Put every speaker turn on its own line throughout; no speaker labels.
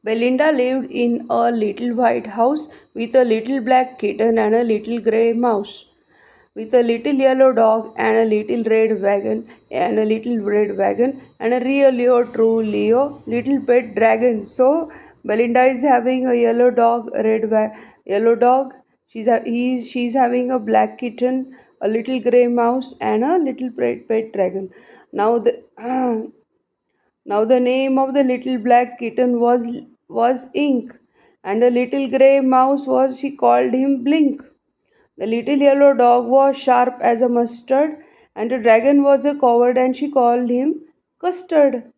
Belinda lived in a little white house with a little black kitten and a little grey mouse, with a little yellow dog and a little red wagon and a real Leo, true Leo, little pet dragon. So Belinda is having a yellow dog, yellow dog. She's having a black kitten, a little grey mouse, and a little pet dragon. Now the now the name of the little black kitten was Ink, and the little grey mouse was she called him Blink. The little yellow dog was sharp as a mustard, and the dragon was a coward, and she called him Custard.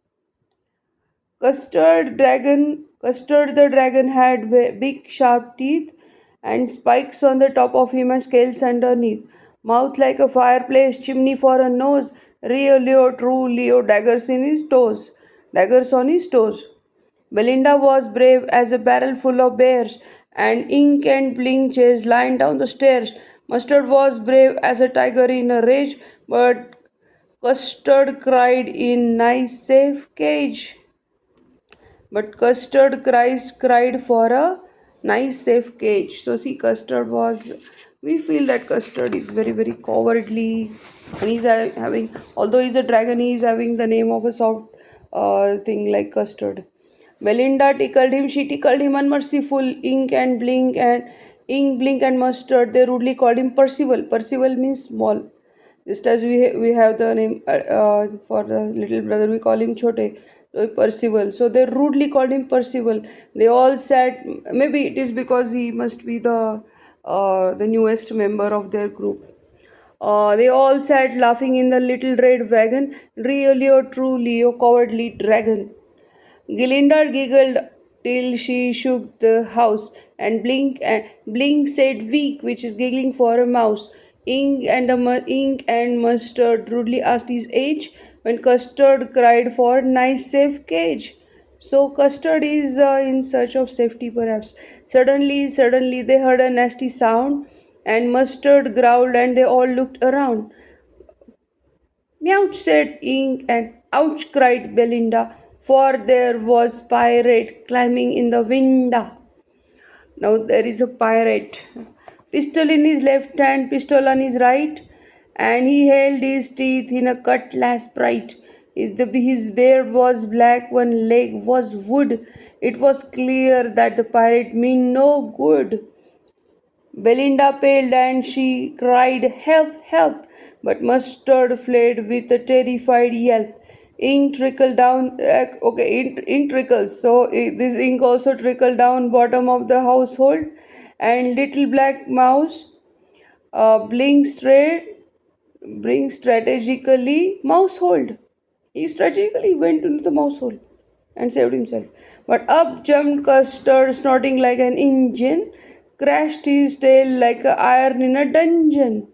Custard the dragon had big sharp teeth and spikes on the top of him and scales underneath. Mouth like a fireplace, chimney for a nose, real Leo, true Leo, daggers on his toes. Belinda was brave as a barrel full of bears, and Ink and Blink chased Lion down the stairs. Mustard was brave as a tiger in a rage, but Custard cried in nice safe cage. But Custard cried for a nice safe cage. So see, Custard was. We feel that Custard is very very cowardly, and he's having. Although he's a dragon, he's having the name of a soft thing like Custard. Belinda tickled him. She tickled him unmerciful. Ink, Blink, and Mustard. They rudely called him Percival. Percival means small. Just as we have the name for the little brother, we call him Chote, Percival. So they rudely called him Percival. They all sat. Maybe it is because he must be the newest member of their group. They all sat laughing in the little red wagon. Really or truly, a cowardly dragon. Glinda giggled till she shook the house, and Blink said weak, which is giggling for a mouse. Ink and Mustard rudely asked his age, when Custard cried for nice safe cage. So Custard is in search of safety, perhaps. Suddenly they heard a nasty sound, and Mustard growled, and they all looked around. Meow, said Ink, and ouch, cried Belinda, for there was Pirate climbing in the window. Now there is a pirate. Pistol in his left hand, pistol on his right, and he held his teeth in a cutlass bright. His beard was black, one leg was wood. It was clear that the pirate meant no good. Belinda paled and she cried, help, help! But Mustard fled with a terrified yelp. Ink trickled down. Ink trickles. So this ink also trickled down bottom of the household, and little black mouse blink straight, bring strategically mouse hold. He strategically went into the mouse hole and saved himself. But up jumped Custard, snorting like an engine, crashed his tail like a iron in a dungeon.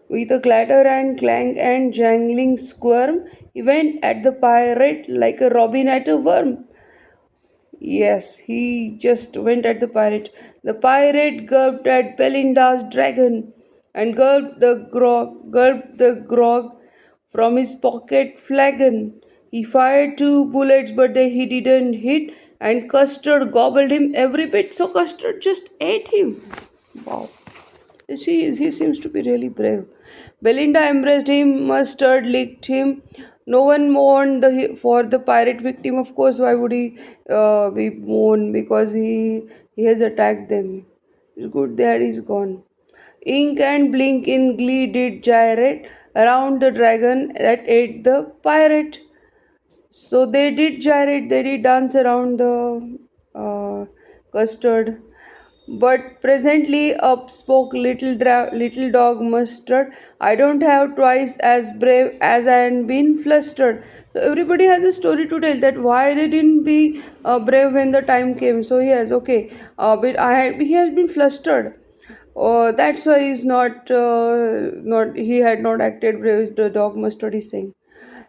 With a clatter and clang and jangling squirm, he went at the pirate like a robin at a worm. Yes, he just went at the pirate. The pirate gulped at Belinda's dragon and gulped the grog from his pocket flagon. He fired two bullets, but he didn't hit, and Custard gobbled him every bit. So Custard just ate him. Wow. He seems to be really brave. Belinda embraced him, Mustard licked him. No one mourned for the pirate victim. Of course, why would he be mourned? Because he has attacked them. It's good that he's gone. Ink and Blink in glee did gyrate around the dragon that ate the pirate. So they did gyrate, they did dance around the custard. But presently up spoke little dog Mustard. I don't have twice as brave as I had been flustered. So everybody has a story to tell that why they didn't be brave when the time came. So yes, okay, but he has been flustered. That's why he's not he had not acted brave. The dog Mustard is saying.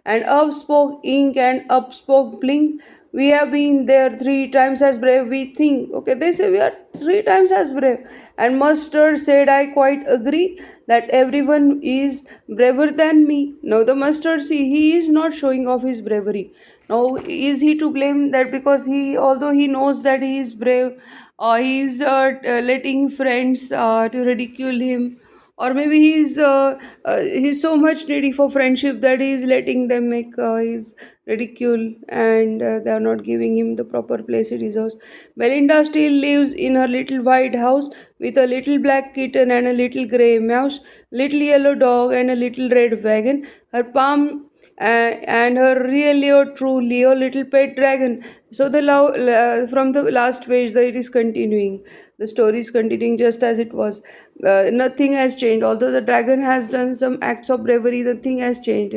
And up spoke Ink and up spoke Blink. We have been there 3 times as brave, we think. Okay, they say we are 3 times as brave. And Mustard said, I quite agree that everyone is braver than me. Now the Mustard, see, he is not showing off his bravery. Oh, is he to blame that because he, although he knows that he is brave, he's letting friends to ridicule him, or maybe he's so much needy for friendship that he's letting them make his ridicule, and they are not giving him the proper place he deserves. Belinda still lives in her little white house with a little black kitten and a little grey mouse, little yellow dog and a little red wagon. Her palm and her really or truly or little pet dragon. So from the last page, it is continuing. The story is continuing just as it was. Nothing has changed. Although the dragon has done some acts of bravery, nothing has changed.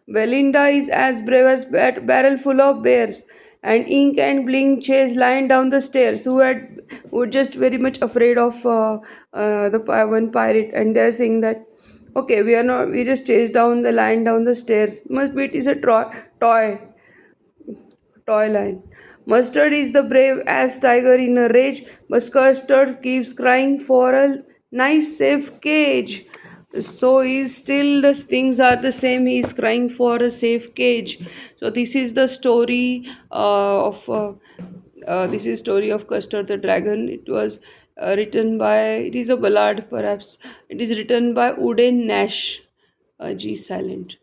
Belinda is as brave as barrel full of bears. And Ink and Blink chase Lion down the stairs, who were just very much afraid of one pirate, and they're saying that, okay, we are not. We just chased down the lion down the stairs. Must be it is a toy line. Mustard is the brave as tiger in a rage, but Custard keeps crying for a nice safe cage. So he's still the things are the same. He's crying for a safe cage. So this is the story of this is story of Custard the dragon. It was written by. It is a ballad, perhaps. It is written by Uden Nash. G silent.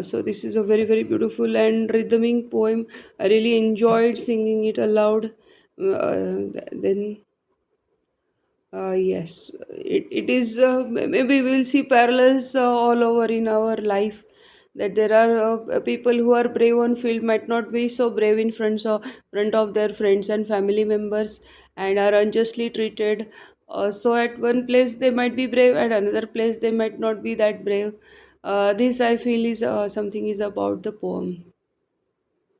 So this is a very very beautiful and rhythmic poem. I really enjoyed singing it aloud. Then yes, it is. Maybe we'll see parallels all over in our life. That there are people who are brave on field might not be so brave in front of their friends and family members, and are unjustly treated. So at one place they might be brave, at another place they might not be that brave. This I feel is something is about the poem.